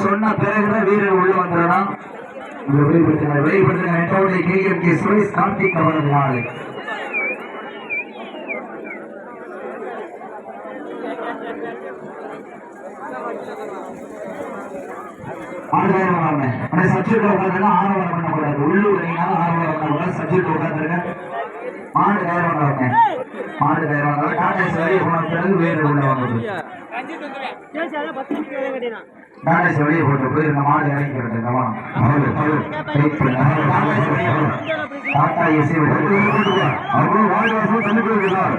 சொன்ன பிறகுதான் வீரர் உள்ள வந்துடணும். வெளிப்படுத்துங்க KMK சுரேஷ் கார்த்திக் அவரது நாளை சப்ஜெக்ட் உட்காந்துருங்க. ஆரவாரம் பண்ணக்கூடாது. உள்ளூர் ஆரவாரம் பண்ணக்கூடாது. சப்ஜெக்ட் உட்காந்துருங்க. மாடு கயிறு மாடு கயிறு டாடா வெளியே போன பிறகு வீரர் உள்ள வந்தது. வெளியே போட்டு போயிருந்த மாடு இறங்கிக்கிறது. டாடா ஏசி அப்புறம் வாய்வாசம் தள்ளி போயிருக்கிறார்.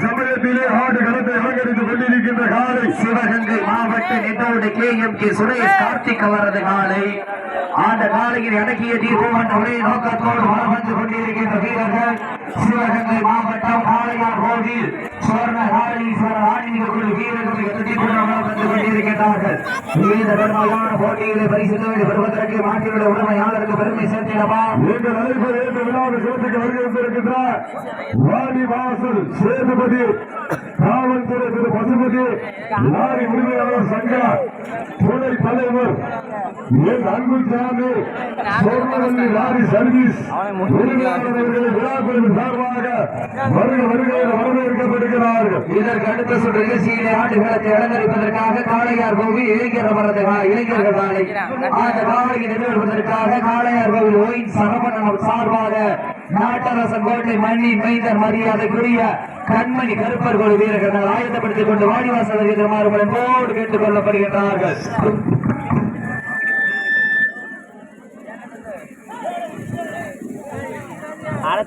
சமயத்திலே ஆடு களத்தை அலங்கரித்துக் கொண்டிருக்கின்ற காலை சிவகங்கை மாவட்ட நெட்டோடு KMK சுரேஷ் கார்த்திக் அவரது காலை ஆண்ட காலையில் அடக்கிய தீர்வோம் என்ற ஒரே நோக்கத்தோடு வளம் வந்து கொண்டிருக்கின்ற வீரர்கள் சிவகங்கை மாவட்டம் காளையார் கோவில் சுவர்ண காளீஸ்வரர் ஆன்மீக வீரர்களை எதிர்த்து வளம் வந்து கொண்டிருக்கின்றார்கள். இந்த பெருமையான போட்டிகளை பரிசுகளை பெறுவதற்கு மாட்டினுடைய உரிமையாளருக்கு பெருமை சேர்த்திடவா நீங்கள் அழைப்பது என்ற விழாவை சேர்த்துக்கு வருகை வந்திருக்கின்றார் வாடிவாசல் சேதுபதி காவல்துறை திரு பசுபதி லாரி உரிமையாளர் சங்க துணை தலைவர் என் அன்புசாமி சொர்ணவல்லி லாரி சர்வீஸ் உரிமையாளர்கள் விழாக்குழுவின் சார்பாக வருகையில் வரவேற்கப்படுகிறார்கள். இதற்கு அடுத்த சுற்று நிகழ்ச்சியிலே ஆண்டுகளத்தை அலங்கரிப்பதற்காக காளையார் கோவில் இளைஞர்கள் நாளை அந்த காலையை நிறைவேறுவதற்காக காளையார் கோவில் ஓயின் சரவணன் சார்பாக நாட்டரசன் கோட்டை மண்ணின் மைந்தர் மரியாதைக்குரிய கண்மணி கருப்பர் கோவில் வீரர்கள் ஆயத்தப்படுத்திக் கொண்டு வாடிவாசல் எதிர்மாறுபடும் போடு கேட்டுக் கொள்ளப்படுகின்றார்கள்.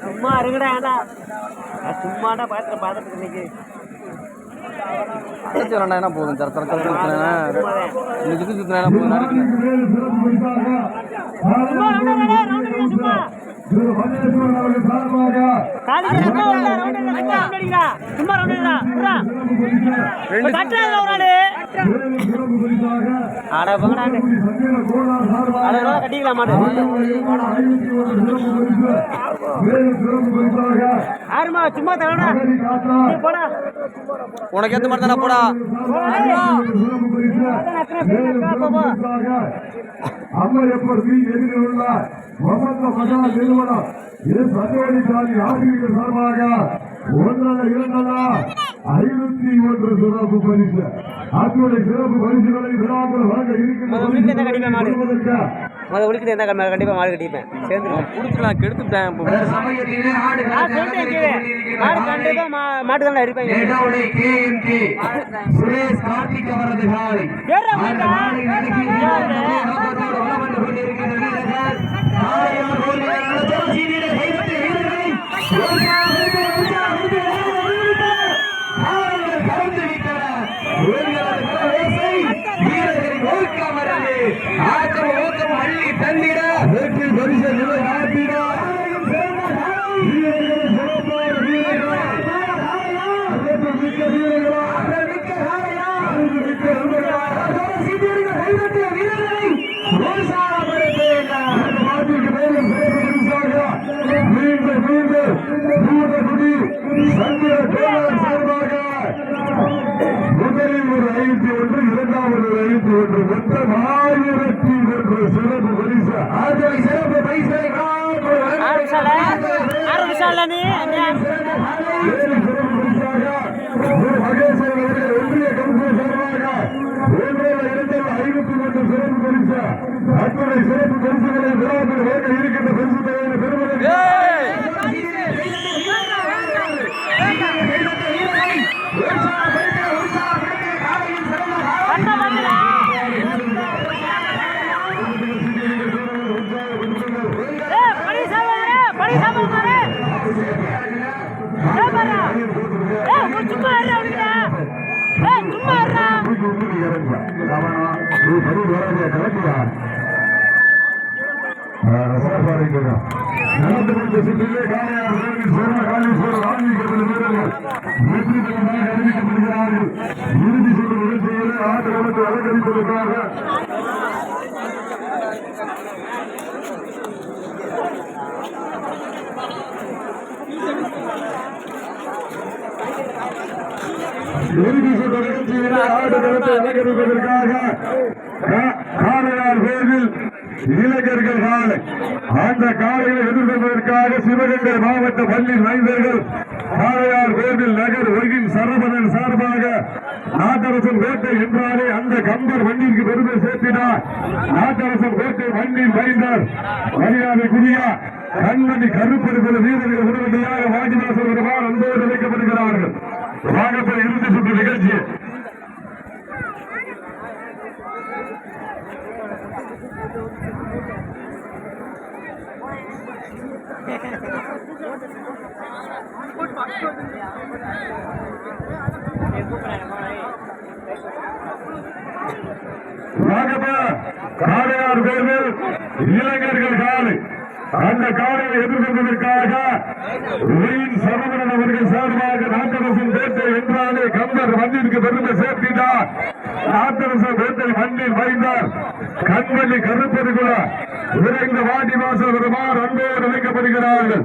சும்மா இருங்கடா சும்மாடா பார்த்துட்டு இன்னைக்கு என்ன போதும் இதுக்கு சுத்தினா உனக்கு ஏத்த மாதிரி தானே போடா அம்மையப்பர் எதிரில் உள்ள நிறுவனம் இது சட்டவழிசாலை ஆசிரியர்கள் சார்பாக 501 சிறப்பு பரிசு அத்துடைய சிறப்பு பரிசுகளை விழாக்கள் வழங்க இருக்கின்ற கண்டிப்பா மாடு கட்டிப்பேன் நான் கெடுத்துட்டேன் மாட்டு தான் இருப்பேன். சுரேஷ் கார்த்திக் அவரது காலை அள்ளி தந்திட வெற்றி பரிசு நிலை ஆட்டிட முதலில் ஒரு 501 இரண்டாவது 501 மொத்தம் 1001 சிறப்பு பரிசு சிறப்பு பரிசு மகேஸ்வரன் அவர்கள் ஒன்றிய கவுன்சில் சார்பாக 501 சிறப்பு பரிசு அத்துணை சிறப்பு பரிசுகளை விழாவில் வழங்க இருக்கின்ற பரிசு தொகையை பெறுவதற்கு நடந்து கொண்ட சுற்றிலே காளீஸ்வரர் ஆன்மீகத்தில் வீரர்கள் வெற்றி பெற்றதாக அறிவிக்கப்படுகிறார்கள். இறுதி சுற்று நிகழ்ச்சியிலே ஆட்டத்தை அலங்கரிப்பதற்காக இறுதி சுற்று நிகழ்ச்சியில் ஆடுகளத்தை அலங்கரிப்பதற்காக காளையார் கோவில் இளைஞர்கள் காலை அந்த காலையை எதிர்கொள்வதற்காக சிவகங்கை மாவட்ட பள்ளி மைந்தர்கள் காளையார் கோவில் நகர் ஒய்யின் சரவணன் சார்பாக நாட்டரசன் கோட்டை என்றாலே அந்த கம்பர் வண்டிக்கு பெருமை சேர்த்தினார். நாட்டரசன் கோட்டை வண்டின் மைந்தர் மரியாதைக்குரிய கண்மணி கருப்பெருக்குள்ள வீரர்கள் உடனடியாக வாடிவாசல் வருவார் அன்போடு அழைக்கப்படுகிறார்கள். வாகப்ப இறுதி சுற்று நிகழ்ச்சி காளையார் கோவில் இளைஞர்கள் காலை அந்த காலையை எதிர்கொள்வதற்காக சரவணன் அவர்கள் சார்பாக நாட்டரசன் பேட்டை என்றாலே கம்பர் மண்ணிற்கு பெருமை சேர்த்தினார். நாட்டரசன் பேட்டை மண்ணில் வைந்தார் கண்மணி கருப்பெருகுல விரைந்த வாடி வாசல் வருமாறு அன்போடு அழைக்கப்படுகிறார்கள்.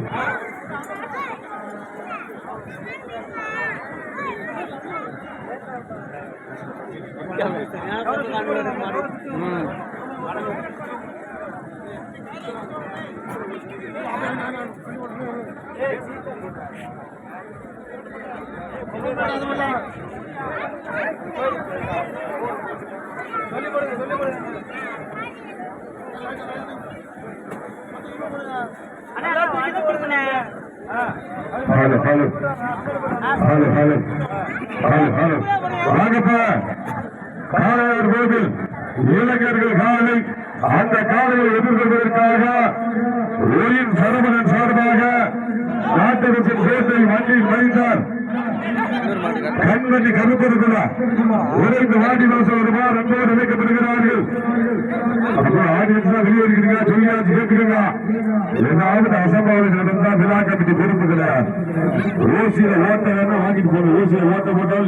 காளையார் கோவில் இளைஞர்கள் காலை அந்த காலையை எதிர்கொள்வதற்காக சரவணன் சார்பாக நாட்டரசன் பேட்டை வண்டியில் வைத்தார் கண்மணி கருப்பெருக்குள்ள விரைந்து வாடி வாசல் வருமாறு அன்போடு அழைக்கப்படுகிறார்கள். அப்புறம் ஆடியன்ஸ் தான் வெளியேறுகிறீங்க சொல்லியாச்சு கேட்கிறீங்க. ஏதாவது அசம்பாவிதம் நடந்தா விழா கமிட்டி பொறுப்பு கிடையாது. ஓசியில ஓட்ட வேணும் வாங்கிட்டு போகணும். ஓசியில ஓட்ட போட்டால்